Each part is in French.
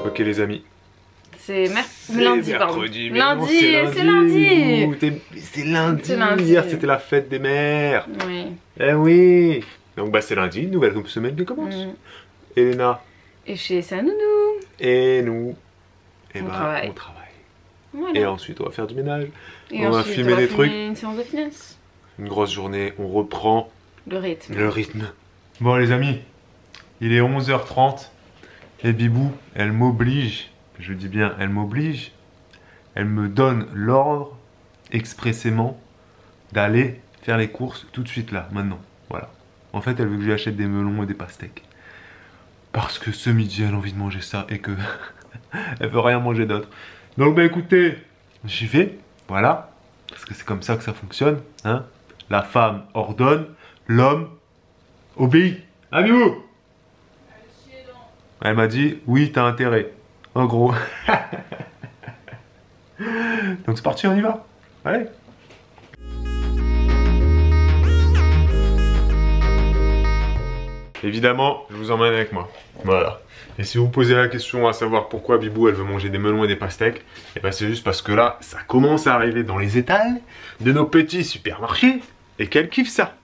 Ok les amis. C'est lundi, pardon. Mercredi, Lundi, c'est lundi. C'est lundi. Hier c'était la fête des mères. Oui. Eh oui. Donc bah c'est lundi, une nouvelle semaine qui commence. Elena. Et chez Sanounou. Et nous. Et On bah travaille. on travaille. Voilà. Et ensuite on va faire du ménage. Et on va ensuite, filmer des trucs. Une séance de finesse. Une grosse journée, on reprend Le rythme. le rythme. Bon les amis, il est 11h30. Et Bibou, elle m'oblige, je dis bien elle m'oblige, elle me donne l'ordre expressément d'aller faire les courses tout de suite là, maintenant. Voilà. En fait, elle veut que je lui achète des melons et des pastèques. Parce que ce midi, elle a envie de manger ça et que elle veut rien manger d'autre. Donc bah écoutez, j'y vais, voilà. Parce que c'est comme ça que ça fonctionne, hein. La femme ordonne, l'homme obéit. Ah Bibou! Elle m'a dit, oui, t'as intérêt. En gros. Donc c'est parti, on y va. Allez. Évidemment, je vous emmène avec moi. Voilà. Et si vous vous posez la question à savoir pourquoi Bibou elle veut manger des melons et des pastèques, et ben c'est juste parce que là, ça commence à arriver dans les étals de nos petits supermarchés et qu'elle kiffe ça.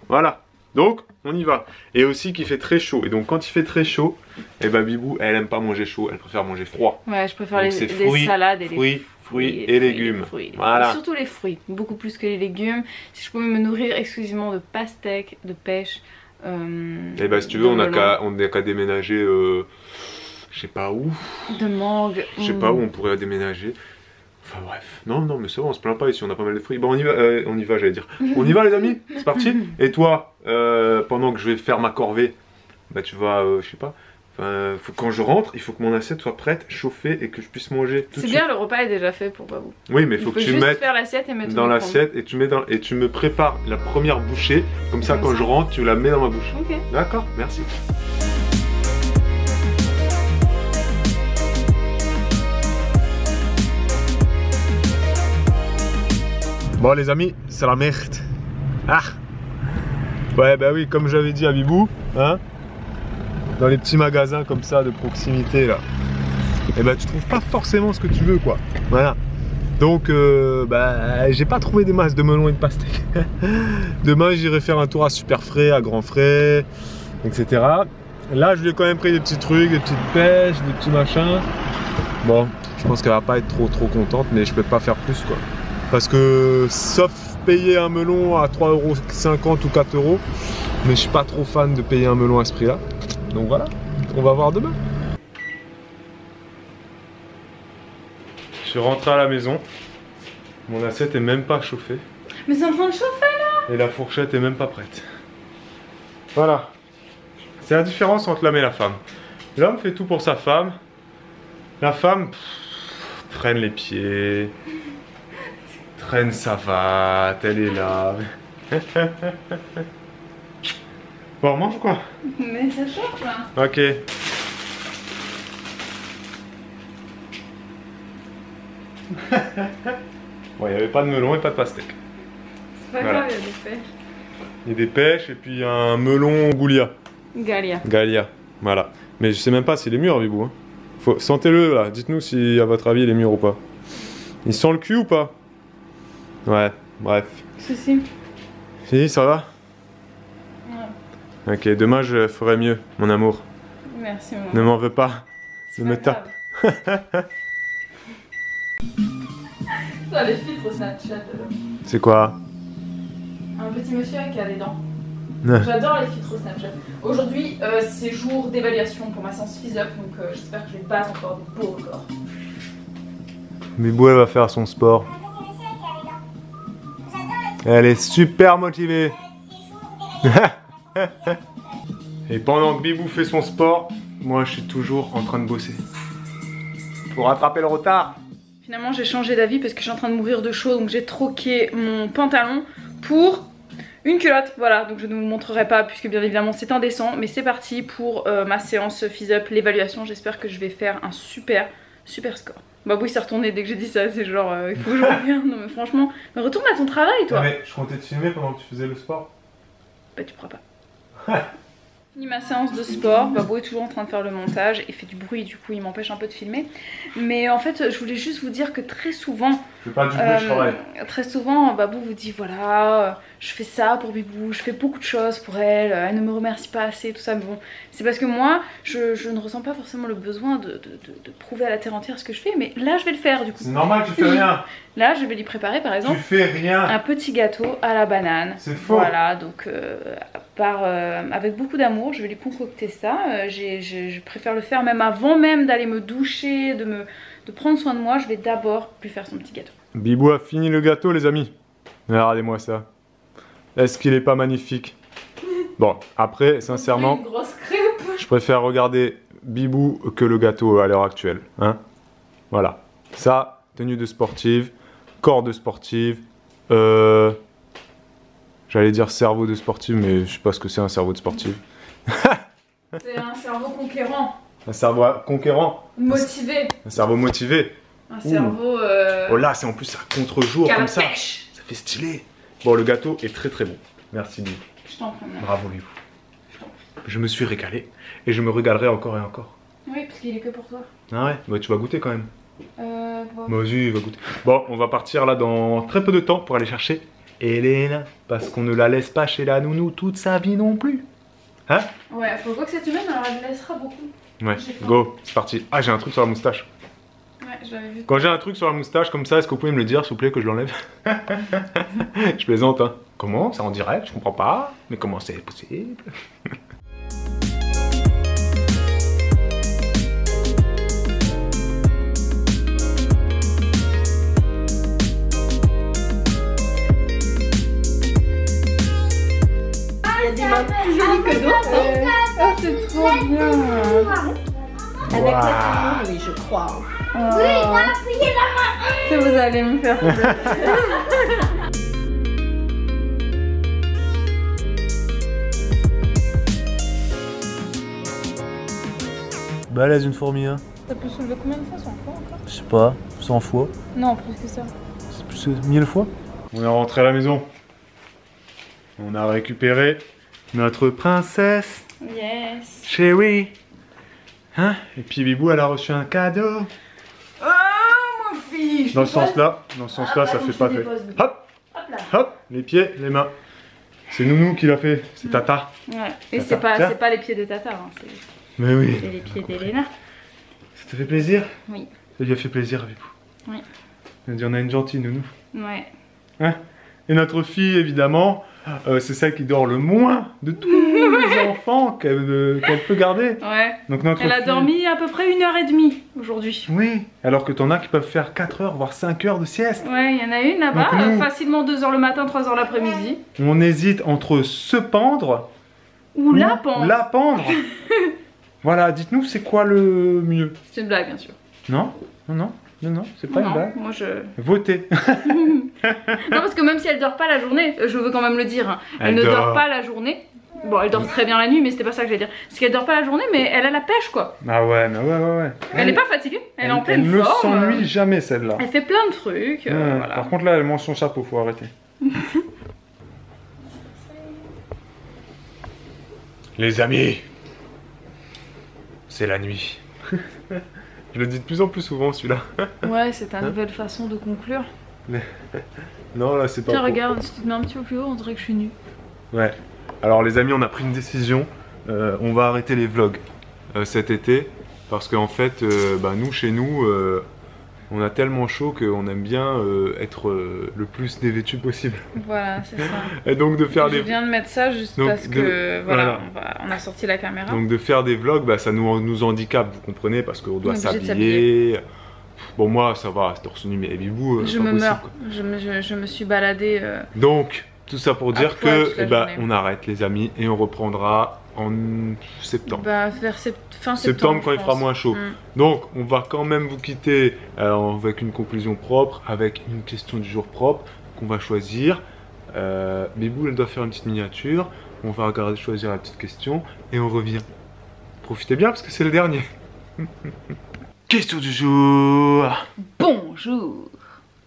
Voilà. Donc, on y va. Et aussi qu'il fait très chaud. Et donc, quand il fait très chaud, et ben Bibou, elle aime pas manger chaud, elle préfère manger froid. Ouais, je préfère donc, les salades et les fruits et légumes. Voilà. Et surtout les fruits, beaucoup plus que les légumes. Si je pouvais me nourrir exclusivement de pastèques, de pêche. Et bah si tu veux, on n'a qu'à déménager, je sais pas où. De mangue. Je sais pas où on pourrait déménager. Enfin bref, non mais c'est bon, on se plaint pas ici, on a pas mal de fruits. Bon on y va j'allais dire. On y va les amis, c'est parti. Et toi, pendant que je vais faire ma corvée, bah tu vas, je sais pas, quand je rentre, il faut que mon assiette soit prête, chauffée et que je puisse manger tout de suite. C'est bien, le repas est déjà fait pour Babou. Oui mais il faut que tu mettes faire l'assiette et mettre dans l'assiette et tu me prépares la première bouchée, comme ça quand je rentre, tu la mets dans ma bouche. Ok. D'accord, merci. Bon les amis, c'est la merde. Ah. Ouais bah oui, comme j'avais dit à Bibou, hein, dans les petits magasins comme ça de proximité là, et bah tu trouves pas forcément ce que tu veux quoi. Voilà. Donc bah j'ai pas trouvé des masses de melons et de pastèques. Demain j'irai faire un tour à Super Frais, à Grand Frais, etc. Là je lui ai quand même pris des petits trucs, des petites pêches, des petits machins. Bon, je pense qu'elle va pas être trop contente, mais je peux pas faire plus quoi. Parce que sauf payer un melon à 3,50 € ou 4 €, mais je suis pas trop fan de payer un melon à ce prix là. Donc voilà, on va voir demain. Je suis rentré à la maison, mon assiette est même pas chauffée. Mais c'est en train de chauffer là. Et la fourchette est même pas prête. Voilà. C'est la différence entre l'homme et la femme. L'homme fait tout pour sa femme. La femme traîne les pieds, traîne sa vatte, elle est là. Bon, on mange ou quoi? Mais ça chauffe là. Ok. Bon, il n'y avait pas de melon et pas de pastèque. C'est pas grave, il y a des pêches. Il y a des pêches et puis un melon Goulia. Galia, voilà. Mais je sais même pas s'il est mûr, Bibou. Hein. Sentez-le là, dites-nous si à votre avis il est mûr ou pas. Il sent le cul ou pas? Ouais, bref. Souci. Si, ça va? Ouais. Ok, demain je ferai mieux, mon amour. Merci maman. Ne m'en veux pas. Ne me tape. Ça, les filtres Snapchat. C'est quoi? Un petit monsieur qui a des dents. Ouais. J'adore les filtres Snapchat. Aujourd'hui, c'est jour d'évaluation pour ma séance Phys-Up, donc j'espère que je vais battre encore des beaux records. Bibou, elle va faire son sport. Elle est super motivée. Et pendant que Bibou fait son sport, moi je suis toujours en train de bosser. Pour rattraper le retard. Finalement, j'ai changé d'avis parce que je suis en train de mourir de chaud, donc j'ai troqué mon pantalon pour une culotte. Voilà, donc je ne vous montrerai pas puisque bien évidemment c'est indécent, mais c'est parti pour ma séance Phys-Up, l'évaluation. J'espère que je vais faire un super score. Babou il s'est retourné dès que j'ai dit ça, c'est genre il faut que je revienne. Non mais franchement, mais retourne à ton travail toi. Non mais je comptais te filmer pendant que tu faisais le sport. Bah tu pourras pas. Fini ma séance de sport, Babou est toujours en train de faire le montage et fait du bruit, du coup il m'empêche un peu de filmer. Mais en fait je voulais juste vous dire que très souvent, très souvent Babou vous dit voilà, je fais ça pour Bibou, je fais beaucoup de choses pour elle, elle ne me remercie pas assez, tout ça. Mais bon, c'est parce que moi je ne ressens pas forcément le besoin de prouver à la terre entière ce que je fais, mais là je vais le faire du coup. C'est normal, tu fais rien. Là je vais lui préparer par exemple un petit gâteau à la banane. C'est faux. Voilà, donc avec beaucoup d'amour je vais lui concocter ça. Je préfère le faire même avant même d'aller me doucher, de prendre soin de moi. Je vais d'abord lui faire son petit gâteau. Bibou a fini le gâteau les amis. Regardez-moi ça. Est-ce qu'il est pas magnifique? Bon, après sincèrement, Une grosse crêpe. je préfère regarder Bibou que le gâteau à l'heure actuelle. Hein, voilà. Ça, tenue de sportive, corps de sportive, j'allais dire cerveau de sportive, mais je sais pas ce que c'est un cerveau de sportive. C'est un cerveau conquérant. Un cerveau conquérant. Motivé. Un cerveau motivé. Un cerveau... Oh là, c'est en plus à contre-jour comme ça. Ça fait stylé. Bon, le gâteau est très très bon. Merci Bibou. Je t'en prie. Bravo Bibou. Je me suis régalé. Et je me régalerai encore et encore. Oui, parce qu'il est que pour toi. Ah ouais, bah tu vas goûter quand même. Bon. Moi aussi, il va goûter. Bon, on va partir là dans très peu de temps pour aller chercher Elena. Parce qu'on ne la laisse pas chez la nounou toute sa vie non plus. Hein? Ouais, faut voir que cette semaine, alors elle laissera beaucoup. Ouais, go, c'est parti. Ah, j'ai un truc sur la moustache. Ouais, je l'avais vu. Quand j'ai un truc sur la moustache comme ça, est-ce que vous pouvez me le dire, s'il vous plaît, que je l'enlève? Je plaisante, hein. Comment? C'est en direct? Je comprends pas. Mais comment c'est possible? Il y a des mains plus jolies que d'autres. Ah, c'est trop bien. Avec la main, oui, je crois. Oui, t'as appuyé la main. Que vous allez me faire plaisir. Balèze une fourmi, hein. Ça peut soulever combien de fois 100 fois encore? Je sais pas, 100 fois. Non, plus que ça. C'est plus que 1000 fois. On est rentré à la maison. On a récupéré notre princesse. Yes. Chérie. Hein? Et puis Bibou, elle a reçu un cadeau. Oh, mon fils. Dans ce sens-là, ça fait pas fait. Hop, hop, les pieds, les mains. C'est Nounou qui l'a fait, c'est Tata. Ouais. Et Tata, c'est pas les pieds de Tata, hein. Mais oui. C'est les pieds d'Elena. Ça te fait plaisir? Oui. Ça lui a fait plaisir à Bibou. Oui. Elle a dit on a une gentille Nounou. Ouais. Hein? Et notre fille, évidemment, c'est celle qui dort le moins de tous les enfants qu'elle peut garder. Ouais. Donc notre Elle a fille... dormi à peu près 1h30 aujourd'hui. Oui, alors que t'en as qui peuvent faire 4 heures, voire 5 heures de sieste. Ouais, il y en a une là-bas, Donc nous- facilement 2h le matin, 3h l'après-midi. On hésite entre se pendre Ou la pendre. la pendre. Voilà, dites-nous c'est quoi le mieux? C'est une blague, bien sûr. Non, non, non, non, non, c'est pas une Non, blague. moi je... Votez. Non, parce que même si elle dort pas la journée, je veux quand même le dire, hein, elle ne dort pas la journée. Bon, elle dort très bien la nuit, mais c'était pas ça que j'allais dire. C'est qu'elle dort pas la journée, mais elle a la pêche, quoi. Ah ouais, mais ouais. Elle est pas fatiguée, elle est en pleine Elle ne forme. s'ennuie jamais celle-là. Elle fait plein de trucs, Ouais, voilà. Par contre là, elle mange son chapeau, faut arrêter. Les amis, c'est la nuit. Je le dis de plus en plus souvent celui-là. Ouais, c'est ta nouvelle façon de conclure. Non, là c'est pas. Tiens, pour- regarde, si tu te mets un petit peu plus haut, on dirait que je suis nue. Ouais. Alors les amis, on a pris une décision. On va arrêter les vlogs cet été parce qu'en fait, nous chez nous, on a tellement chaud qu'on aime bien être le plus dévêtu possible. Voilà, c'est ça. Et donc de faire Je des viens de mettre ça juste Donc, parce que voilà, on a sorti la caméra. donc de faire des vlogs, ça nous handicape, vous comprenez, parce qu'on doit On est obligé de s'habiller. Bon moi ça va, c'est torse nu, mais Bibou, Je c'est pas me possible, meurs. quoi. Je me suis baladée. Donc tout ça pour dire poil toute la que journée. on arrête les amis et on reprendra en septembre. Bah, vers fin Septembre quand je il fera pense. moins chaud. Mm. Donc on va quand même vous quitter avec une conclusion propre, avec une question du jour propre qu'on va choisir. Bibou elle doit faire une petite miniature, on va regarder, choisir la petite question et on revient. Profitez bien parce que c'est le dernier. Question du jour. Bonjour.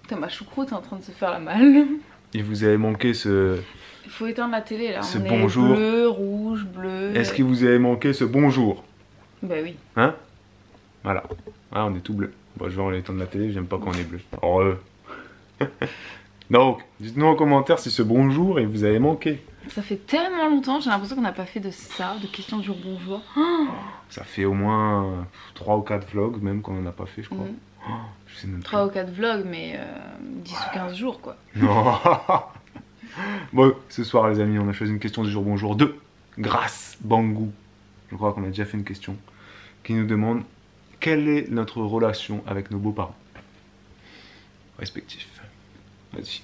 Putain, ma choucroute est en train de se faire la malle. Il vous avait manqué ce... Il faut éteindre la télé là. C'est on est bonjour. bleu, rouge, bleu. Est-ce qu'il vous avait manqué ce bonjour? Bah oui. Hein? Voilà. Ah, on est tout bleu. Bon, je vais enlever l'étendre de la télé, j'aime pas quand on est bleu. Heureux. Donc, dites-nous en commentaire si ce bonjour il vous avait manqué. Ça fait tellement longtemps, j'ai l'impression qu'on n'a pas fait de ça, de questions du jour bonjour. Oh, Ça fait au moins 3 ou 4 vlogs même qu'on en a pas fait, je crois. Oh, je sais même plus. 3 ou 4 vlogs, mais 10 ou 15 jours quoi. Non. Bon, ce soir les amis, on a choisi une question du jour bonjour de Grâce Bangou. Je crois qu'on a déjà fait une question qui nous demande quelle est notre relation avec nos beaux-parents respectifs. Vas-y.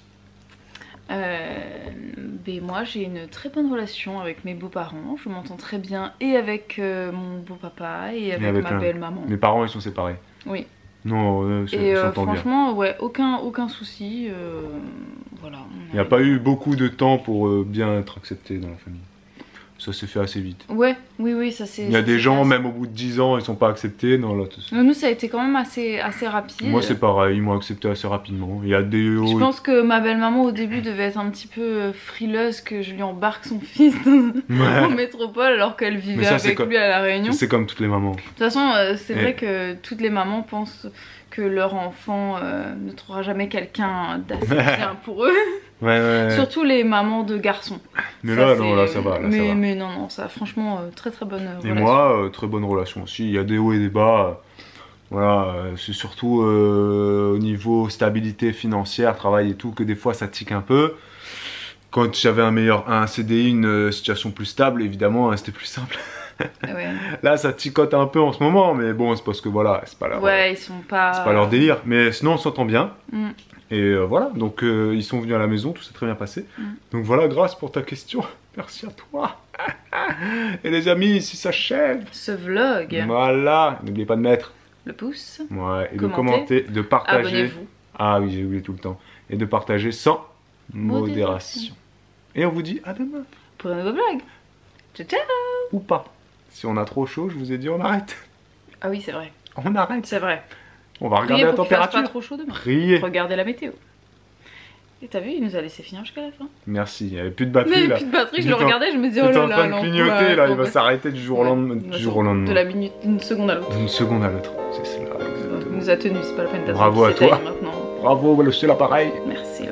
Ben moi j'ai une très bonne relation avec mes beaux-parents, je m'entends très bien et avec mon beau-papa et avec ma belle-maman. Mes parents ils sont séparés. Oui. Non, et s'entend bien. franchement, ouais, aucun souci. Voilà. Il n'y a pas eu beaucoup de temps pour bien être accepté dans la famille. Ça s'est fait assez vite. Ouais, oui, ça c'est. Il y a des gens, même au bout de 10 ans, ils sont pas acceptés. Non, là, nous, ça a été quand même assez rapide. Moi, c'est pareil, ils m'ont accepté assez rapidement. Il y a des. Je pense que ma belle-maman, au début, devait être un petit peu frileuse que je lui embarque son fils en métropole alors qu'elle vivait avec lui à La Réunion. C'est comme toutes les mamans. De toute façon, c'est vrai que toutes les mamans pensent que leur enfant ne trouvera jamais quelqu'un d'assez bien pour eux. Ouais. Surtout les mamans de garçons. Mais ça, là, ça va. Mais non, ça, franchement, très bonne relation. Et moi, très bonne relation aussi. Il y a des hauts et des bas. Voilà, c'est surtout au niveau stabilité financière, travail et tout, que des fois ça tique un peu. Quand j'avais un CDI, une situation plus stable, évidemment, c'était plus simple. Ouais. Là, ça ticote un peu en ce moment, mais bon, c'est parce que voilà, c'est pas leur, ils sont pas... c'est pas leur délire. Mais sinon, on s'entend bien. Mm. Et voilà, donc ils sont venus à la maison, tout s'est très bien passé. Donc voilà, grâce pour ta question. Merci à toi. Et les amis, si ça s'achève ce vlog. Voilà, n'oubliez pas de mettre le pouce. Ouais, et de commenter, de partager. Abonnez-vous. Ah oui, j'ai oublié tout le temps. Et de partager sans modération. Et on vous dit à demain. Pour un nouveau vlog. Ciao. Ou pas. Si on a trop chaud, je vous ai dit on arrête. Ah oui, c'est vrai. On arrête. C'est vrai. On va regarder la température. Pas trop chaud demain. Priez. Regardez la météo. Et t'as vu, il nous a laissé finir jusqu'à la fin. Merci, il n'y avait plus de batterie. Il n'y là. avait plus de batterie, je le regardais, je me disais oh là là. Il est en train de clignoter là, il va s'arrêter du jour au lendemain. De la minute, d'une seconde à l'autre. D'une seconde à l'autre, c'est cela. Il nous a tenus, c'est pas la peine d'être. Bravo à toi. Maintenant. Bravo, c'est l'appareil. Merci.